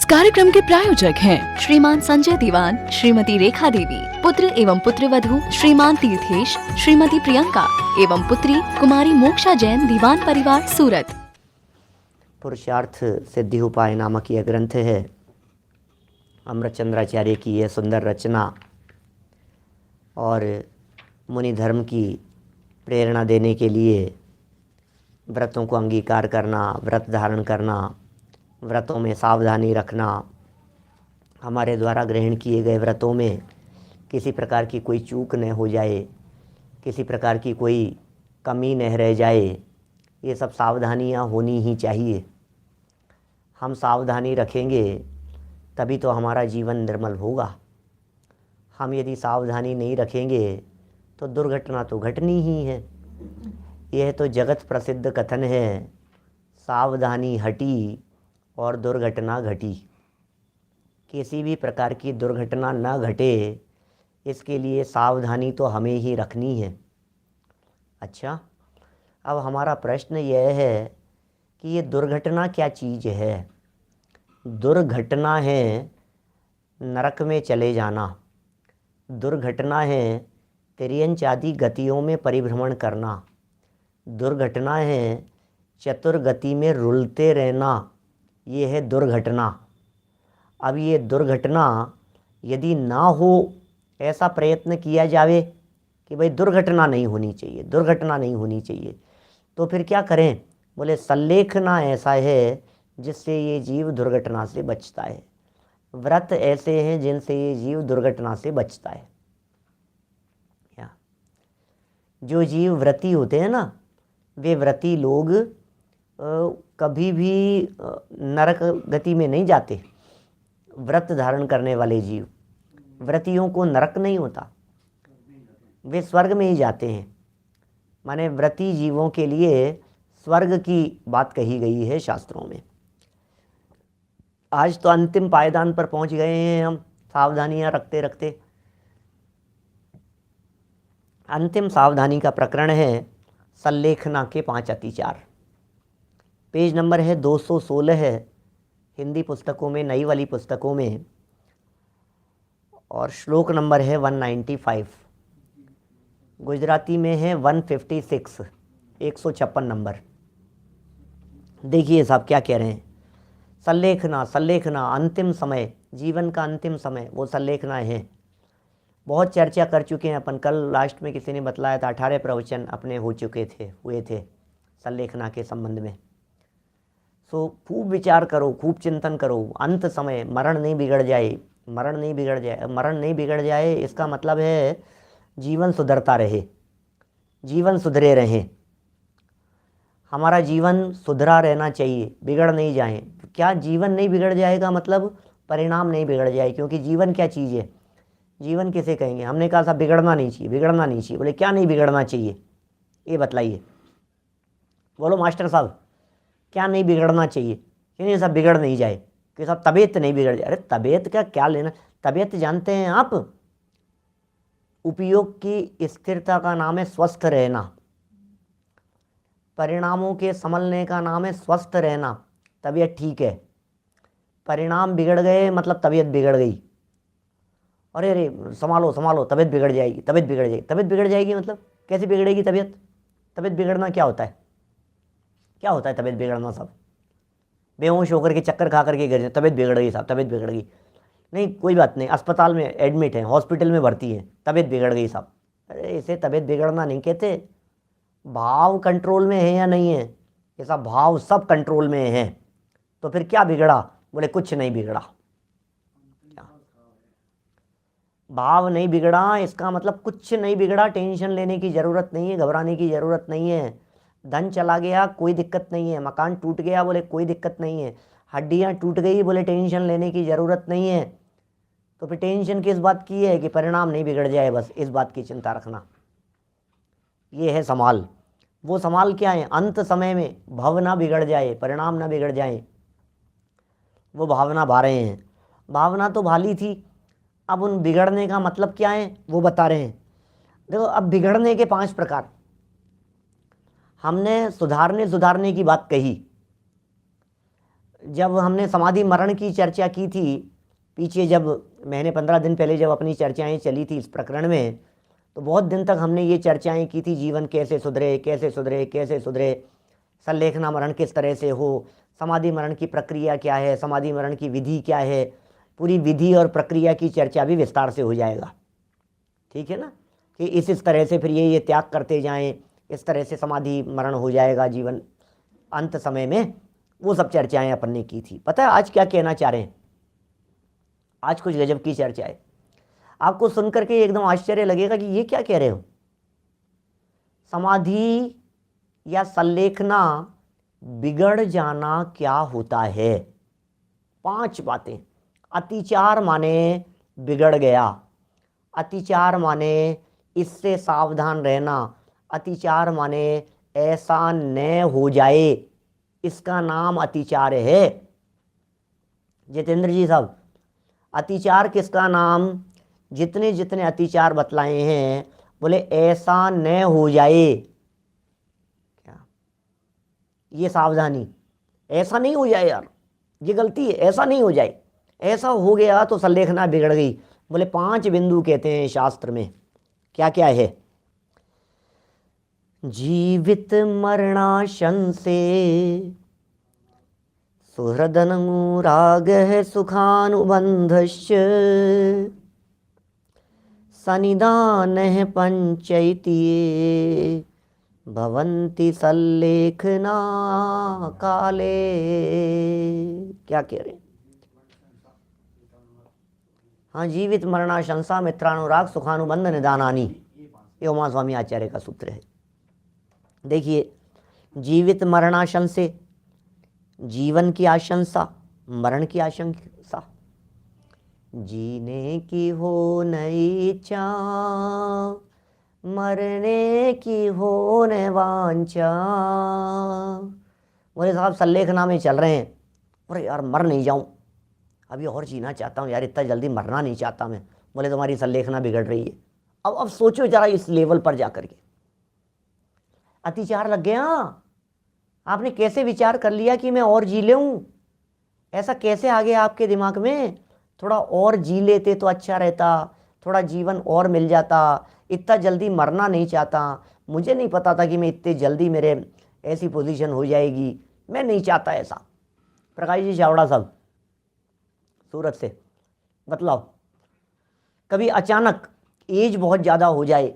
इस कार्यक्रम के प्रायोजक हैं श्रीमान संजय दीवान, श्रीमती रेखा देवी, पुत्र एवं पुत्र वधू श्रीमान तीर्थेश, श्रीमती प्रियंका एवं पुत्री कुमारी मोक्षा जैन, दीवान परिवार, सूरत। पुरुषार्थ सिद्धि उपाय नामक यह ग्रंथ है। अमृतचंद्राचार्य की यह सुंदर रचना और मुनि धर्म की प्रेरणा देने के लिए व्रतों को अंगीकार करना, व्रत धारण करना, व्रतों में सावधानी रखना, हमारे द्वारा ग्रहण किए गए व्रतों में किसी प्रकार की कोई चूक न हो जाए, किसी प्रकार की कोई कमी न रह जाए, ये सब सावधानियाँ होनी ही चाहिए। हम सावधानी रखेंगे तभी तो हमारा जीवन निर्मल होगा। हम यदि सावधानी नहीं रखेंगे तो दुर्घटना तो घटनी ही है। यह तो जगत प्रसिद्ध कथन है, सावधानी हटी और दुर्घटना घटी। किसी भी प्रकार की दुर्घटना न घटे, इसके लिए सावधानी तो हमें ही रखनी है। अच्छा, अब हमारा प्रश्न यह है कि ये दुर्घटना क्या चीज़ है? दुर्घटना है नरक में चले जाना, दुर्घटना है तिर्यंच आदि गतियों में परिभ्रमण करना, दुर्घटना है चतुर्गति में रुलते रहना, ये है दुर्घटना। अब ये दुर्घटना यदि ना हो, ऐसा प्रयत्न किया जावे कि भाई दुर्घटना नहीं होनी चाहिए, दुर्घटना नहीं होनी चाहिए, तो फिर क्या करें? बोले सल्लेखना ऐसा है जिससे ये जीव दुर्घटना से बचता है। व्रत ऐसे हैं जिनसे ये जीव दुर्घटना से बचता है। या जो जीव व्रती होते हैं ना, वे व्रती लोग कभी भी नरक गति में नहीं जाते। व्रत धारण करने वाले जीव, व्रतियों को नरक नहीं होता, वे स्वर्ग में ही जाते हैं। माने व्रती जीवों के लिए स्वर्ग की बात कही गई है शास्त्रों में। आज तो अंतिम पायदान पर पहुंच गए हैं हम, सावधानियां रखते रखते। अंतिम सावधानी का प्रकरण है सल्लेखना के 5 अतिचार। पेज नंबर है 216 है हिंदी पुस्तकों में, नई वाली पुस्तकों में, और श्लोक नंबर है 195। गुजराती में है 156, 156 नंबर। देखिए साहब क्या कह रहे हैं। सल्लेखना, सल्लेखना अंतिम समय, जीवन का अंतिम समय, वो सल्लेखना है। बहुत चर्चा कर चुके हैं अपन। कल लास्ट में किसी ने बतलाया था 18 प्रवचन अपने हुए थे सल्लेखना के संबंध में। सो खूब विचार करो, खूब चिंतन करो। अंत समय मरण नहीं बिगड़ जाए, मरण नहीं बिगड़ जाए, मरण नहीं बिगड़ जाए, इसका मतलब है जीवन सुधरता रहे, जीवन सुधरे रहे। हमारा जीवन सुधरा रहना चाहिए, बिगड़ नहीं जाए। क्या जीवन नहीं बिगड़ जाएगा? मतलब परिणाम नहीं बिगड़ जाए, क्योंकि जीवन क्या चीज़ है? जीवन किसे कहेंगे? हमने कहा साहब बिगड़ना नहीं चाहिए, बिगड़ना नहीं चाहिए। बोले क्या नहीं बिगड़ना चाहिए, ये बतलाइए। बोलो मास्टर साहब क्या नहीं बिगड़ना चाहिए? क्यों सब बिगड़ नहीं जाए कि साहब तबीयत नहीं बिगड़ जाए। अरे तबीयत का क्या लेना? तबीयत जानते हैं आप, उपयोग की स्थिरता का नाम है स्वस्थ रहना, परिणामों के संभलने का नाम है स्वस्थ रहना। तबीयत ठीक है, परिणाम बिगड़ गए मतलब तबीयत बिगड़ गई। अरे अरे संभालो संभालो, तबीयत बिगड़ जाएगी, तबीयत बिगड़ जाएगी। तबीयत बिगड़ जाएगी मतलब कैसे बिगड़ेगी तबीयत? तबीयत बिगड़ना क्या होता है? क्या होता है तबीयत बिगड़ना? सब बेहोश होकर के चक्कर खा करके गिर जाए, तबीयत बिगड़ गई साहब, तबीयत बिगड़ गई। नहीं कोई बात नहीं, अस्पताल में एडमिट है, हॉस्पिटल में भर्ती है, तबीयत बिगड़ गई साहब। अरे इसे तबीयत बिगड़ना नहीं कहते। भाव कंट्रोल में है या नहीं है? ये सब भाव सब कंट्रोल में है, तो फिर क्या बिगड़ा? बोले कुछ नहीं बिगड़ा। भाव नहीं बिगड़ा, इसका मतलब कुछ नहीं बिगड़ा। टेंशन लेने की ज़रूरत नहीं है, घबराने की ज़रूरत नहीं है। धन चला गया कोई दिक्कत नहीं है, मकान टूट गया बोले कोई दिक्कत नहीं है, हड्डियां टूट गई बोले टेंशन लेने की ज़रूरत नहीं है। तो फिर टेंशन किस बात की है? कि परिणाम नहीं बिगड़ जाए, बस इस बात की चिंता रखना। ये है समाल। वो समाल क्या है? अंत समय में भव ना बिगड़ जाए, परिणाम ना बिगड़ जाए, वो भावना भा रहे हैं। भावना तो भाली थी, अब उन बिगड़ने का मतलब क्या है वो बता रहे हैं। देखो अब बिगड़ने के 5 प्रकार। हमने सुधारने की बात कही, जब हमने समाधि मरण की चर्चा की थी पीछे, जब मैंने 15 दिन पहले जब अपनी चर्चाएं चली थी इस प्रकरण में, तो बहुत दिन तक हमने ये चर्चाएं की थी, जीवन कैसे सुधरे कैसे सुधरे कैसे सुधरे, संलेखना मरण किस तरह से हो, समाधि मरण की प्रक्रिया क्या है, समाधि मरण की विधि क्या है, पूरी विधि और प्रक्रिया की चर्चा भी विस्तार से हो जाएगा। ठीक है ना, कि इस तरह से फिर ये त्याग करते जाएं, इस तरह से समाधि मरण हो जाएगा जीवन अंत समय में, वो सब चर्चाएं अपन ने की थी। पता है आज क्या कहना चाह रहे हैं? आज कुछ गजब की चर्चा है, आपको सुनकर के एकदम आश्चर्य लगेगा कि ये क्या कह रहे हो। समाधि या संलेखना बिगड़ जाना क्या होता है? 5 बातें। अतिचार माने बिगड़ गया, अतिचार माने इससे सावधान रहना, अतिचार माने ऐसा न हो जाए, इसका नाम अतिचार है। जितेंद्र जी साहब, अतिचार किसका नाम? जितने जितने अतिचार बतलाए हैं, बोले ऐसा न हो जाए, क्या ये सावधानी, ऐसा नहीं हो जाए यार, ये गलती है, ऐसा नहीं हो जाए, ऐसा हो गया तो संलेखना बिगड़ गई। बोले 5 बिंदु कहते हैं शास्त्र में। क्या क्या है? जीवित मरणाशंसे सुहृदनुरागः सुखानुबन्धश्च सनिधानः पंचैति भवन्ति संलेखना काले। क्या कह रहे हैं? हाँ, जीवित मरणाशंसा मित्रानुराग सुखानुबंध निदानानि, ये उमा स्वामी आचार्य का सूत्र है। देखिए, जीवित मरणाशंसे, जीवन की आशंसा, मरण की आशंसा, जीने की हो नई इच्छा, मरने की हो न वांछा। बोले साहब संलेखना में चल रहे हैं, अरे यार मर नहीं जाऊं, अभी और जीना चाहता हूँ यार, इतना जल्दी मरना नहीं चाहता मैं। बोले तुम्हारी संलेखना बिगड़ रही है। अब सोचो जरा इस लेवल पर जाकर के, अतिचार लग गया। आपने कैसे विचार कर लिया कि मैं और जी लूं? ऐसा कैसे आ गया आपके दिमाग में? थोड़ा और जी लेते तो अच्छा रहता, थोड़ा जीवन और मिल जाता, इतना जल्दी मरना नहीं चाहता। मुझे नहीं पता था कि मैं इतने जल्दी मेरे ऐसी पोजीशन हो जाएगी, मैं नहीं चाहता ऐसा। प्रकाश जी चावड़ा साहब सूरत से, बतलाओ, कभी अचानक एज बहुत ज़्यादा हो जाए,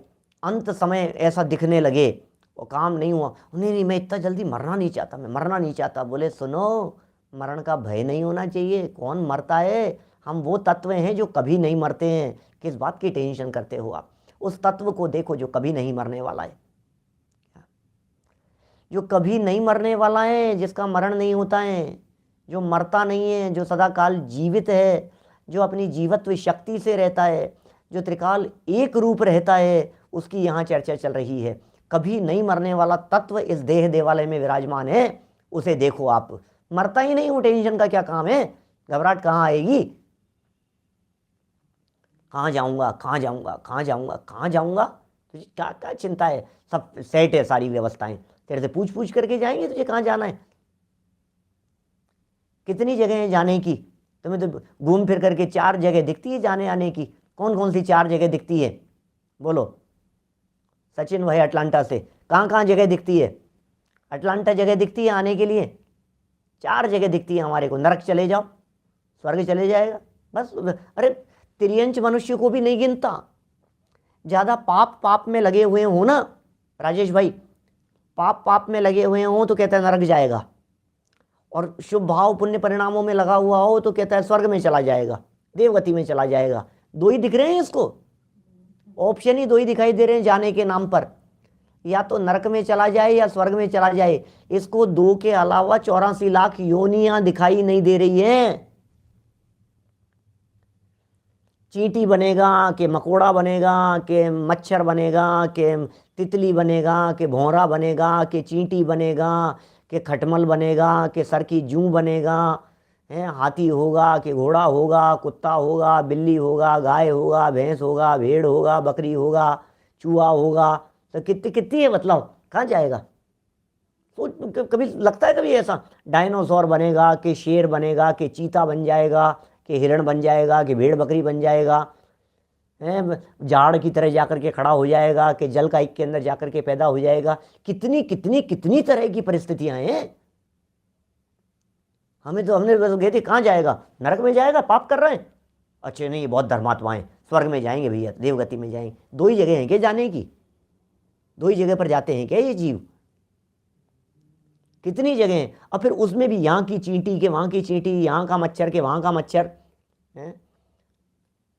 अंत समय ऐसा दिखने लगे और काम नहीं हुआ, नहीं मैं इतना जल्दी मरना नहीं चाहता, मैं मरना नहीं चाहता। बोले सुनो, मरण का भय नहीं होना चाहिए। कौन मरता है? हम वो तत्व हैं जो कभी नहीं मरते हैं। किस बात की टेंशन करते हो आप? उस तत्व को देखो जो कभी नहीं मरने वाला है, जो कभी नहीं मरने वाला है, जिसका मरण नहीं होता है, जो मरता नहीं है, जो सदा काल जीवित है, जो अपनी जीवत्व शक्ति से रहता है, जो त्रिकाल एक रूप रहता है, उसकी यहाँ चर्चा चल रही है। कभी नहीं मरने वाला तत्व इस देह देवालय में विराजमान है, उसे देखो आप। मरता ही नहीं हूँ, टेंशन का क्या काम है? घबराहट कहाँ आएगी? कहाँ जाऊँगा, कहाँ जाऊँगा, कहाँ जाऊँगा, कहाँ जाऊँगा? तुझे क्या क्या चिंता है? सब सेट है, सारी व्यवस्थाएं तेरे से पूछ पूछ करके जाएंगे तुझे कहाँ जाना है। कितनी जगह है जाने की? तुम्हें तो घूम फिर करके 4 जगह दिखती है जाने आने की। कौन कौन सी 4 जगह दिखती है? बोलो। सचिन भाई अटलांटा से, कहाँ कहाँ जगह दिखती है? अटलांटा जगह दिखती है आने के लिए, 4 जगह दिखती है हमारे को। नरक चले जाओ, स्वर्ग चले जाएगा बस। अरे तिर्यंच मनुष्य को भी नहीं गिनता। ज़्यादा पाप में लगे हुए हो ना राजेश भाई, पाप में लगे हुए हो तो कहता है नरक जाएगा, और शुभ भाव पुण्य परिणामों में लगा हुआ हो तो कहता है स्वर्ग में चला जाएगा, देवगति में चला जाएगा। 2 ही दिख रहे हैं इसको, ऑप्शन ही 2 ही दिखाई दे रहे हैं जाने के नाम पर, या तो नरक में चला जाए या स्वर्ग में चला जाए। इसको 2 के अलावा 84 लाख योनियां दिखाई नहीं दे रही हैं। चींटी बनेगा कि मकोड़ा बनेगा कि मच्छर बनेगा कि तितली बनेगा कि भौरा बनेगा कि चींटी बनेगा कि खटमल बनेगा कि सर की जूं बनेगा, है हाथी होगा कि घोड़ा होगा, कुत्ता होगा, बिल्ली होगा, गाय होगा, भैंस होगा, भेड़ होगा, बकरी होगा, चूहा होगा। तो कितनी है? मतलब कहाँ जाएगा? तो कभी लगता है कभी ऐसा डायनासोर बनेगा कि शेर बनेगा कि चीता बन जाएगा कि हिरण बन जाएगा कि भेड़ बकरी बन जाएगा, झाड़ की तरह जाकर के खड़ा हो जाएगा कि जल का एक के अंदर जाकर के पैदा हो जाएगा। कितनी कितनी कितनी तरह की परिस्थितियां हैं। हमने बस गए थे, कहाँ जाएगा, नरक में जाएगा, पाप कर रहे हैं, अच्छे नहीं बहुत धर्मात्मा हैं, स्वर्ग में जाएंगे भैया, देवगति में जाएंगे। दो ही जगह हैं क्या जाने की, दो ही जगह पर जाते हैं क्या ये जीव, कितनी जगह हैं। और फिर उसमें भी यहाँ की चींटी के वहाँ की चींटी, यहाँ का मच्छर के वहाँ का मच्छर है।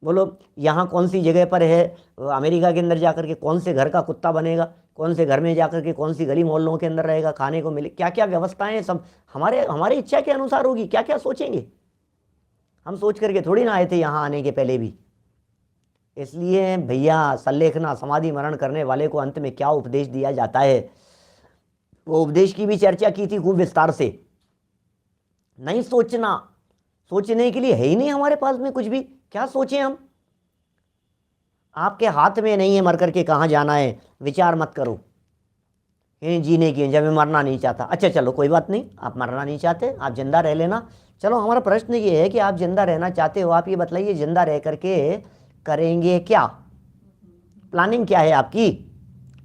बोलो यहाँ कौन सी जगह पर है, अमेरिका के अंदर जाकर के कौन से घर का कुत्ता बनेगा, कौन से घर में जाकर के कौन सी गली मोहल्लों के अंदर रहेगा, खाने को मिले, क्या क्या व्यवस्थाएं सब हमारे इच्छा के अनुसार होगी। क्या क्या सोचेंगे, हम सोच करके थोड़ी ना आए थे यहाँ आने के पहले भी। इसलिए भैया सल्लेखना समाधि मरण करने वाले को अंत में क्या उपदेश दिया जाता है, वो उपदेश की भी चर्चा की थी खूब विस्तार से। नहीं सोचना, सोचने के लिए है ही नहीं हमारे पास में कुछ भी, क्या सोचें हम। आपके हाथ में नहीं है मर करके कहाँ जाना है, विचार मत करो। ये जीने की, जब मैं मरना नहीं चाहता, अच्छा चलो कोई बात नहीं, आप मरना नहीं चाहते, आप जिंदा रह लेना। चलो हमारा प्रश्न ये है कि आप जिंदा रहना चाहते हो, आप ये बतलाइए जिंदा रह करके करेंगे क्या, प्लानिंग क्या है आपकी।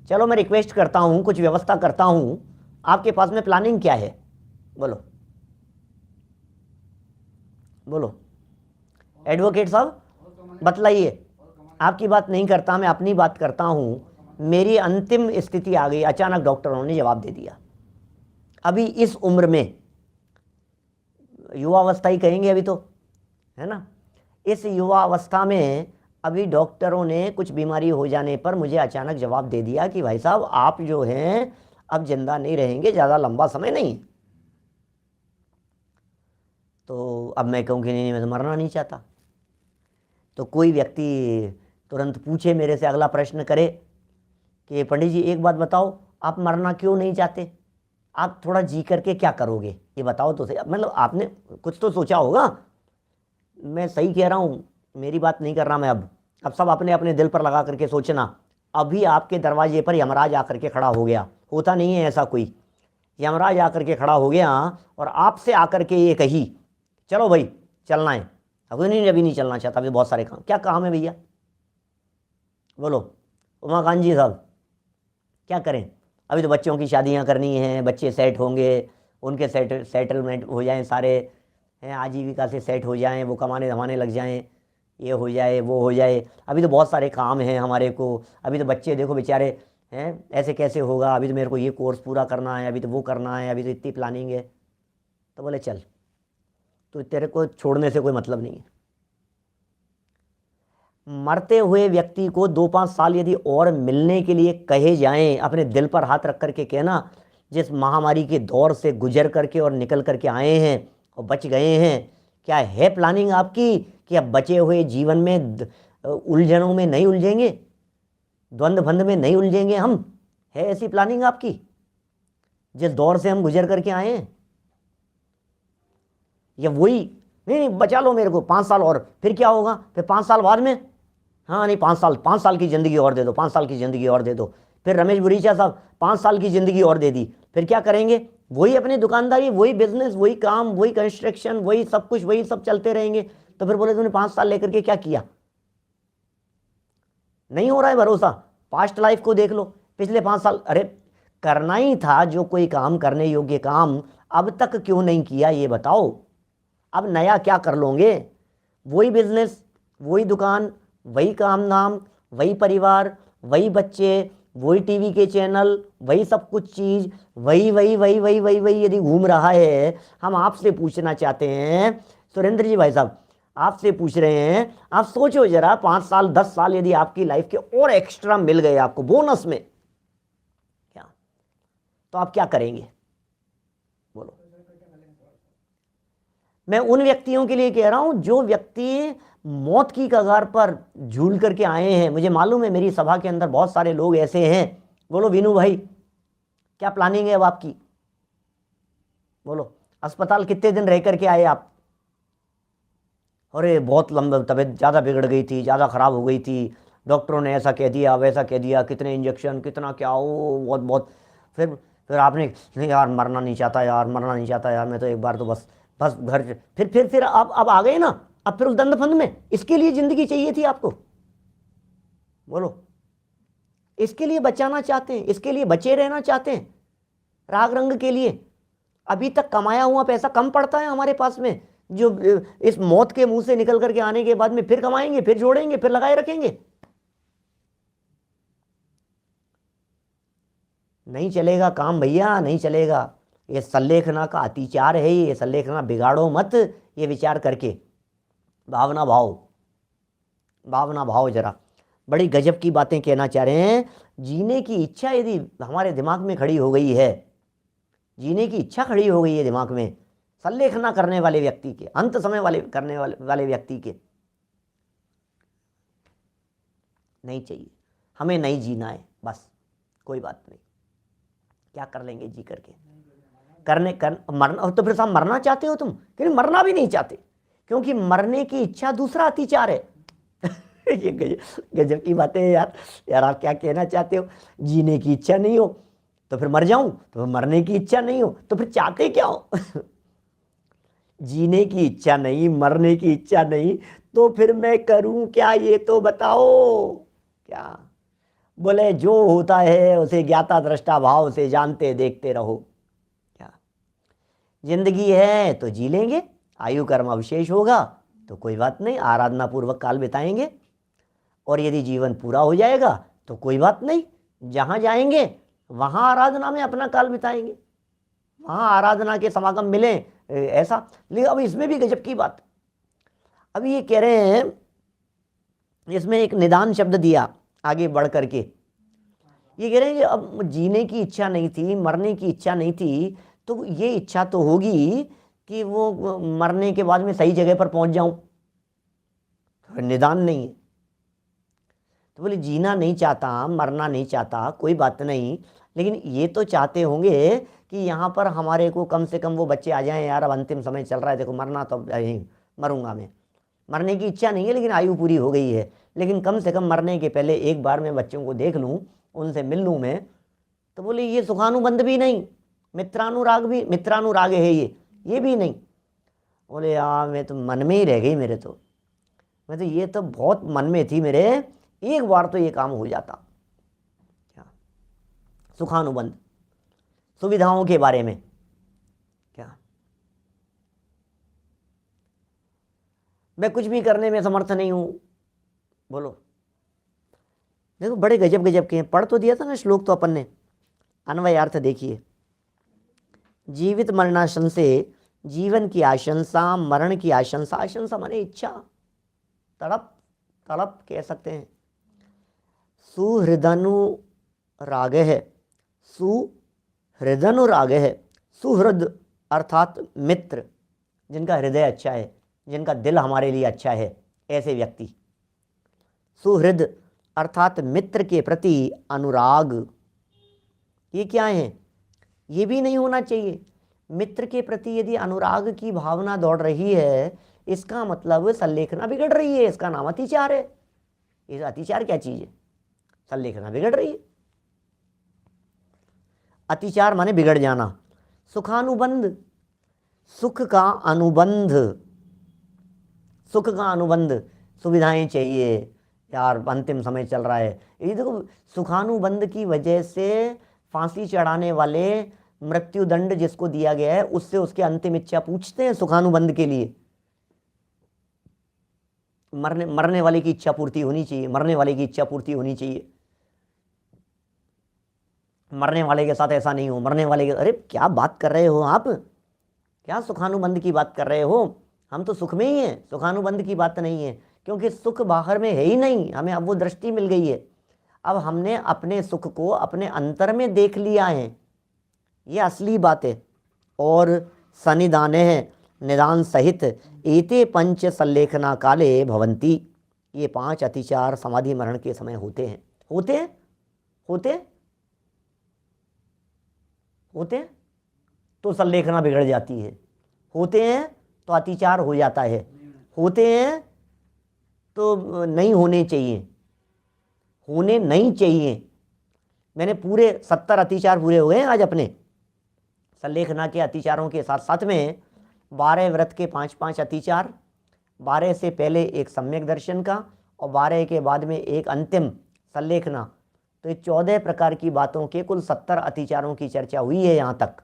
चलो मैं रिक्वेस्ट करता हूँ, कुछ व्यवस्था करता हूँ, आपके पास में प्लानिंग क्या है, बोलो बोलो एडवोकेट साहब बतलाइए। आपकी बात नहीं करता, मैं अपनी बात करता हूँ। मेरी अंतिम स्थिति आ गई, अचानक डॉक्टरों ने जवाब दे दिया। अभी इस उम्र में, युवावस्था ही कहेंगे अभी तो, है ना, इस युवावस्था में अभी डॉक्टरों ने कुछ बीमारी हो जाने पर मुझे अचानक जवाब दे दिया कि भाई साहब आप जो हैं अब जिंदा नहीं रहेंगे, ज़्यादा लंबा समय नहीं। तो अब मैं कहूँ कि नहीं मैं तो मरना नहीं चाहता। तो कोई व्यक्ति तुरंत पूछे मेरे से, अगला प्रश्न करे कि पंडित जी एक बात बताओ, आप मरना क्यों नहीं चाहते, आप थोड़ा जी करके क्या करोगे, ये बताओ तो सही। मतलब आपने कुछ तो सोचा होगा। मैं सही कह रहा हूँ, मेरी बात नहीं कर रहा मैं अब सब अपने अपने दिल पर लगा करके सोचना। अभी आपके दरवाजे पर यमराज आकर के खड़ा हो गया, होता नहीं है ऐसा कोई, यमराज आकर के खड़ा हो गया और आपसे आकर के ये कही चलो भाई चलना है। अब नहीं, अभी नहीं चलना चाहता, अभी बहुत सारे काम। क्या काम है भैया, बोलो उमाकांत जी साहब, क्या करें। अभी तो बच्चों की शादियां करनी हैं, बच्चे सेट होंगे, उनके सेटलमेंट हो जाएं, सारे हैं आजीविका से सेट हो जाएं, वो कमाने धमाने लग जाएं, ये हो जाए वो हो जाए। अभी तो बहुत सारे काम हैं हमारे को। अभी तो बच्चे देखो बेचारे हैं, ऐसे कैसे होगा, अभी तो मेरे को ये कोर्स पूरा करना है, अभी तो वो करना है, अभी तो इतनी प्लानिंग है। तो बोले चल, तो तेरे को छोड़ने से कोई मतलब नहीं है। मरते हुए व्यक्ति को 2-5 साल यदि और मिलने के लिए कहे जाएं, अपने दिल पर हाथ रख करके कहना, जिस महामारी के दौर से गुजर करके और निकल करके आए हैं और बच गए हैं, क्या है प्लानिंग आपकी कि अब बचे हुए जीवन में उलझनों में नहीं उलझेंगे, द्वंद्व भंद में नहीं उलझेंगे हम, है ऐसी प्लानिंग आपकी जिस दौर से हम गुजर करके आए हैं। या वही नहीं बचा लो मेरे को 5 साल और, फिर क्या होगा, फिर 5 साल बाद में, हाँ नहीं 5 साल की ज़िंदगी और दे दो, 5 साल की ज़िंदगी और दे दो। फिर रमेश बुरीचा साहब 5 साल की ज़िंदगी और दे दी, फिर क्या करेंगे, वही अपनी दुकानदारी, वही बिजनेस, वही काम, वही कंस्ट्रक्शन, वही सब कुछ, वही सब चलते रहेंगे। तो फिर बोले तूने 5 साल लेकर के क्या किया, नहीं हो रहा है भरोसा। पास्ट लाइफ को देख लो, पिछले 5 साल, अरे करना ही था जो कोई काम, करने योग्य काम, अब तक क्यों नहीं किया ये बताओ। अब नया क्या कर लोगे, वही बिजनेस, वही दुकान, वही काम नाम, वही परिवार, वही बच्चे, वही टीवी के चैनल, वही सब कुछ चीज़, वही वही वही वही वही वही यदि घूम रहा है। हम आपसे पूछना चाहते हैं सुरेंद्र जी भाई साहब, आपसे पूछ रहे हैं, आप सोचो जरा 5 साल 10 साल यदि आपकी लाइफ के और एक्स्ट्रा मिल गए आपको बोनस में, क्या तो आप क्या करेंगे बोलो। मैं उन व्यक्तियों के लिए कह रहा हूं जो व्यक्ति मौत की कगार पर झूल करके आए हैं। मुझे मालूम है मेरी सभा के अंदर बहुत सारे लोग ऐसे हैं। बोलो विनू भाई क्या प्लानिंग है अब आपकी, बोलो अस्पताल कितने दिन रह करके आए आप। अरे बहुत लंबा, तबीयत ज़्यादा बिगड़ गई थी, ज़्यादा ख़राब हो गई थी, डॉक्टरों ने ऐसा कह दिया वैसा कह दिया, कितने इंजेक्शन कितना क्या, वो बहुत बहुत। फिर फिर आपने नहीं यार मरना नहीं चाहता यार, मरना नहीं चाहता यार, मैं तो एक बार तो बस बस घर, फिर अब आ गए ना, अब फिर उस दंड फंद में। इसके लिए जिंदगी चाहिए थी आपको, बोलो, इसके लिए बचाना चाहते हैं, इसके लिए बचे रहना चाहते हैं, राग रंग के लिए। अभी तक कमाया हुआ पैसा कम पड़ता है हमारे पास में, जो इस मौत के मुंह से निकल करके आने के बाद में फिर कमाएंगे, फिर जोड़ेंगे, फिर लगाए रखेंगे। नहीं चलेगा काम भैया, नहीं चलेगा। ये संलेखना का अतिचार है, ये संलेखना बिगाड़ो मत, ये विचार करके। भावना भाव, भावना भाव। जरा बड़ी गजब की बातें कहना चाह रहे हैं। जीने की इच्छा यदि हमारे दिमाग में खड़ी हो गई है, जीने की इच्छा खड़ी हो गई है दिमाग में, संलेखना करने वाले व्यक्ति के, अंत समय वाले करने वाले व्यक्ति के, नहीं चाहिए, हमें नहीं जीना है, बस कोई बात नहीं, क्या कर लेंगे जी करके, मरना तो फिर साहब मरना चाहते हो तुम, क्योंकि मरना भी नहीं चाहते, क्योंकि मरने की इच्छा दूसरा अतिचार है। ये गजब की बातें हैं यार। यार आप क्या कहना चाहते हो? जीने की इच्छा नहीं हो तो फिर मर जाऊं, तो फिर मरने की इच्छा नहीं हो तो फिर चाहते क्या हो? जीने की इच्छा नहीं, मरने की इच्छा नहीं, तो फिर मैं करूं क्या, ये तो बताओ। क्या बोले, जो होता है उसे ज्ञाता दृष्टा भाव से जानते देखते रहो। क्या जिंदगी है तो जी लेंगे, आयु कर्म अवशेष होगा तो कोई बात नहीं, आराधना पूर्वक काल बिताएंगे, और यदि जीवन पूरा हो जाएगा तो कोई बात नहीं, जहां जाएंगे वहां आराधना में अपना काल बिताएंगे, वहां आराधना के समागम मिले, ऐसा। लेकिन अब इसमें भी गजब की बात, अब ये कह रहे हैं, इसमें एक निदान शब्द दिया आगे बढ़ करके, ये कह रहे हैं कि अब जीने की इच्छा नहीं थी, मरने की इच्छा नहीं थी, तो ये इच्छा तो होगी कि वो मरने के बाद में सही जगह पर पहुंच जाऊं, तो निदान नहीं है। तो बोले जीना नहीं चाहता, मरना नहीं चाहता, कोई बात नहीं, लेकिन ये तो चाहते होंगे कि यहाँ पर हमारे को कम से कम वो बच्चे आ जाएं, यार अब अंतिम समय चल रहा है, देखो मरना तो यहीं मरूंगा मैं, मरने की इच्छा नहीं है लेकिन आयु पूरी हो गई है, लेकिन कम से कम मरने के पहले एक बार मैं बच्चों को देख लूँ, उनसे मिल लूँ मैं। तो बोले ये सुखानुबंध भी नहीं, मित्रानुराग है ये भी नहीं। बोले यार मैं तो मन में ही रह गई मेरे, तो मैं तो ये तो बहुत मन में थी मेरे, एक बार तो ये काम हो जाता। क्या सुखानुबंध, सुविधाओं के बारे में, क्या मैं कुछ भी करने में समर्थ नहीं हूं, बोलो। देखो बड़े गजब गजब के हैं, पढ़ तो दिया था ना श्लोक तो अपन ने, अन्वयार्थ देखिए। जीवित मरणाशन से जीवन की आशंसा, मरण की आशंसा, आशंसा माने इच्छा, तड़प, तड़प कह सकते हैं। सुहृदनुराग है, सुहृदनुराग है, सुहृद अर्थात मित्र, जिनका हृदय अच्छा है, जिनका दिल हमारे लिए अच्छा है, ऐसे व्यक्ति। सुहृद अर्थात मित्र के प्रति अनुराग, ये क्या है? ये भी नहीं होना चाहिए। मित्र के प्रति यदि अनुराग की भावना दौड़ रही है, इसका मतलब संलेखना बिगड़ रही है, इसका नाम अतिचार है। ये अतिचार क्या चीज है? संलेखना बिगड़ रही है। अतिचार माने बिगड़ जाना। सुखानुबंध, सुख का अनुबंध, सुख का अनुबंध, सुविधाएं चाहिए यार, अंतिम समय चल रहा है। ये देखो सुखानुबंध की वजह से फांसी चढ़ाने वाले मृत्यु दंड जिसको दिया गया है, उससे उसके अंतिम इच्छा पूछते हैं सुखानुबंध के लिए। मरने वाले की इच्छा पूर्ति होनी चाहिए, मरने वाले की इच्छा पूर्ति होनी चाहिए। मरने वाले के साथ ऐसा नहीं हो, मरने वाले के, अरे क्या बात कर रहे हो आप, क्या सुखानुबंध की बात कर रहे हो? हम तो सुख में ही हैं, सुखानुबंध की बात नहीं है, क्योंकि सुख बाहर में है ही नहीं, हमें अब वो दृष्टि मिल गई है। अब हमने अपने सुख को अपने अंतर में देख लिया है, ये असली बात है। और सनिदाने हैं निदान सहित एते पंच संलेखना काले भवंती, ये 5 अतिचार समाधि मरण के समय होते हैं। होते हैं, होते हैं, होते हैं तो संलेखना बिगड़ जाती है, होते हैं तो अतिचार हो जाता है, होते हैं तो नहीं होने चाहिए, होने नहीं चाहिए। मैंने पूरे 70 अतिचार पूरे हो गए हैं आज अपने। सल्लेखना के अतिचारों के साथ साथ में 12 व्रत के 5-5 अतिचार, 12 से पहले एक सम्यक दर्शन का और 12 के बाद में एक अंतिम सल्लेखना। तो ये 14 प्रकार की बातों के कुल 70 अतिचारों की चर्चा हुई है यहाँ तक।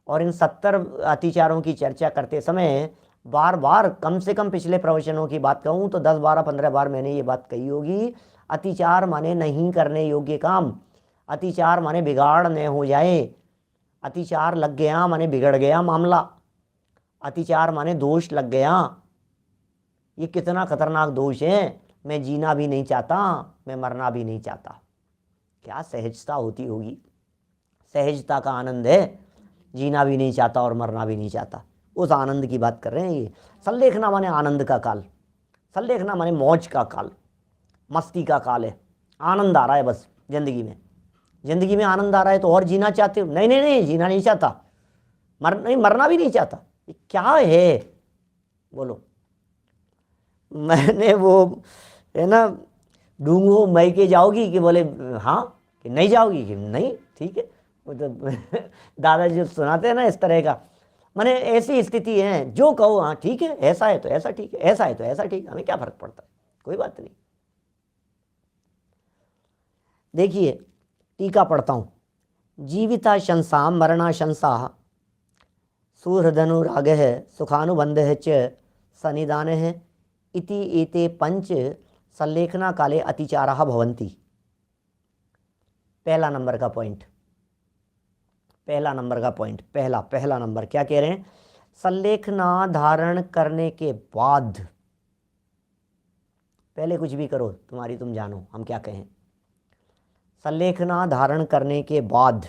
और इन 70 अतिचारों की चर्चा करते समय बार बार, कम से कम पिछले प्रवचनों की बात कहूँ तो 10, 12, 15 बार मैंने ये बात कही होगी, अतिचार माने नहीं करने योग्य काम, अतिचार माने बिगाड़ न हो जाए, अतिचार लग गया माने बिगड़ गया मामला, अतिचार माने दोष लग गया। ये कितना खतरनाक दोष है। मैं जीना भी नहीं चाहता, मैं मरना भी नहीं चाहता। क्या सहजता होती होगी, सहजता का आनंद है। जीना भी नहीं चाहता और मरना भी नहीं चाहता, उस आनंद की बात कर रहे हैं। ये सल्लेखना माने आनंद का काल, सल्लेखना माने मौज का काल, मस्ती का काल है। आनंद आ रहा है बस जिंदगी में, जिंदगी में आनंद आ रहा है तो और जीना चाहते हो? नहीं नहीं नहीं, जीना नहीं चाहता, मरना भी नहीं चाहता। ये क्या है बोलो? मैंने वो है ना, ढूंढो मई के जाओगी कि बोले हाँ, कि नहीं जाओगी कि नहीं, ठीक है। वो तो दादाजी जो सुनाते हैं ना इस तरह का, माने ऐसी स्थिति है, जो कहो हाँ ठीक है, ऐसा है तो ऐसा ठीक है, ऐसा है तो ऐसा ठीक है, हमें क्या फर्क पड़ता है, कोई बात नहीं। देखिए टीका पढ़ता हूँ। जीविता शंसा मरणा शंसा सुहृदनुराग सुखानुबंध च सनिदान इति एते पंच सल्लेखना काले अतिचाराः भवन्ति। पहला नंबर का पॉइंट, पहला नंबर क्या कह रहे हैं? सल्लेखना धारण करने के बाद, पहले कुछ भी करो तुम्हारी तुम जानो हम क्या कहें। सल्लेखना धारण करने के बाद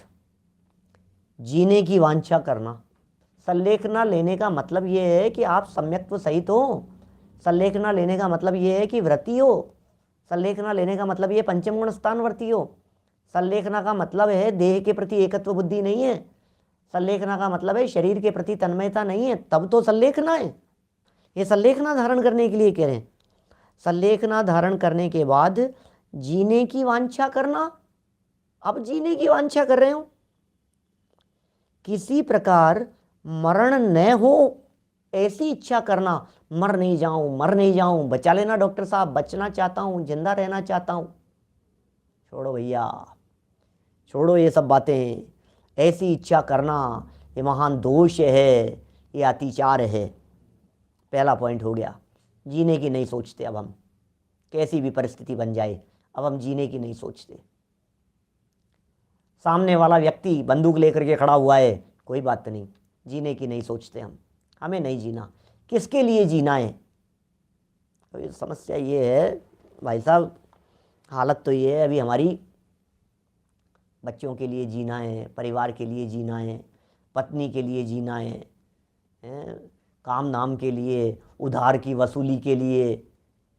जीने की वांछा करना। सल्लेखना लेने का मतलब ये है कि आप सम्यक्त्व सहित हो। सल्लेखना लेने का मतलब ये है कि व्रती हो। सल्लेखना लेने का मतलब ये पंचम गुण स्थान व्रती हो। सल्लेखना का मतलब है देह के प्रति एकत्व बुद्धि नहीं है। सल्लेखना का मतलब है शरीर के प्रति तन्मयता नहीं है, तब तो सल्लेखना है। ये सल्लेखना धारण करने के लिए कह रहे हैं। सल्लेखना धारण करने के बाद जीने की वांछा करना। अब जीने की वांछा कर रहे हो, किसी प्रकार मरण न हो ऐसी इच्छा करना। मर नहीं जाऊं, बचा लेना डॉक्टर साहब, बचना चाहता हूं, जिंदा रहना चाहता हूं। छोड़ो भैया, छोड़ो ये सब बातें। ऐसी इच्छा करना ये महान दोष है, ये अतिचार है। पहला पॉइंट हो गया। जीने की नहीं सोचते अब हम, कैसी भी परिस्थिति बन जाए अब हम जीने की नहीं सोचते। सामने वाला व्यक्ति बंदूक लेकर के खड़ा हुआ है, कोई बात नहीं, जीने की नहीं सोचते हम। हमें नहीं जीना, किसके लिए जीना है? तो समस्या ये है भाई साहब, हालत तो ये है अभी हमारी, बच्चों के लिए जीना है, परिवार के लिए जीना है, पत्नी के लिए जीना है, काम नाम के लिए, उधार की वसूली के लिए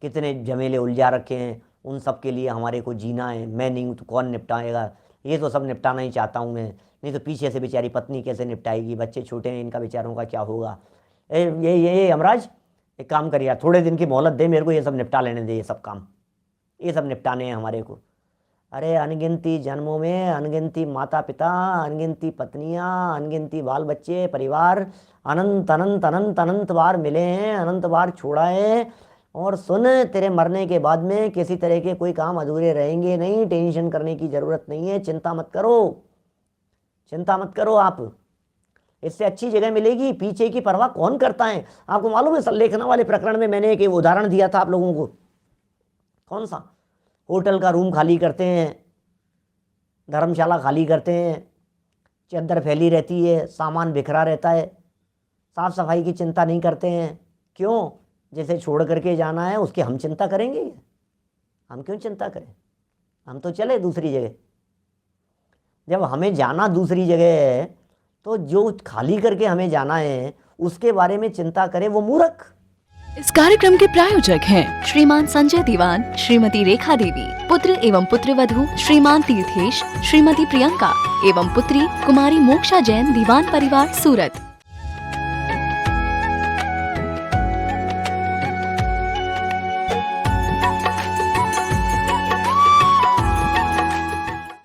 कितने झमेले उलझा रखे हैं, उन सब के लिए हमारे को जीना है। मैं नहीं हूँ तो कौन निपटाएगा? ये तो सब निपटाना ही चाहता हूँ मैं, नहीं तो पीछे से बेचारी पत्नी कैसे निपटाएगी, बच्चे छोटे हैं, इनका बेचारों का क्या होगा। ये यमराज एक काम कर यार, थोड़े दिन की मोहलत दे मेरे को, ये सब निपटा लेने दे, ये सब काम, ये सब निपटाने हैं हमारे को। अरे अनगिनती जन्मों में अनगिनती माता पिता, अनगिनती पत्नियाँ, अनगिनती बाल बच्चे, परिवार अनंत अनंत अनंत अनंत बार मिले हैं, अनंत बार छोड़ा है। और सुन, तेरे मरने के बाद में किसी तरह के कोई काम अधूरे रहेंगे नहीं, टेंशन करने की ज़रूरत नहीं है, चिंता मत करो, चिंता मत करो आप, इससे अच्छी जगह मिलेगी। पीछे की परवाह कौन करता है? आपको मालूम है सल्लेखना वाले प्रकरण में मैंने एक उदाहरण दिया था आप लोगों को, कौन सा? होटल का रूम खाली करते हैं, धर्मशाला खाली करते हैं, चद्दर फैली रहती है, सामान बिखरा रहता है, साफ सफाई की चिंता नहीं करते हैं। क्यों? जैसे छोड़ करके जाना है उसकी हम चिंता करेंगे? हम क्यों चिंता करें? हम तो चले दूसरी जगह। जब हमें जाना दूसरी जगह है तो जो खाली करके हमें जाना है उसके बारे में चिंता करे वो मूर्ख। इस कार्यक्रम के प्रायोजक हैं श्रीमान संजय दीवान, श्रीमती रेखा देवी, पुत्र एवं पुत्रवधू श्रीमान तीर्थेश, श्रीमती प्रियंका एवं पुत्री कुमारी मोक्षा जैन, दीवान परिवार, सूरत।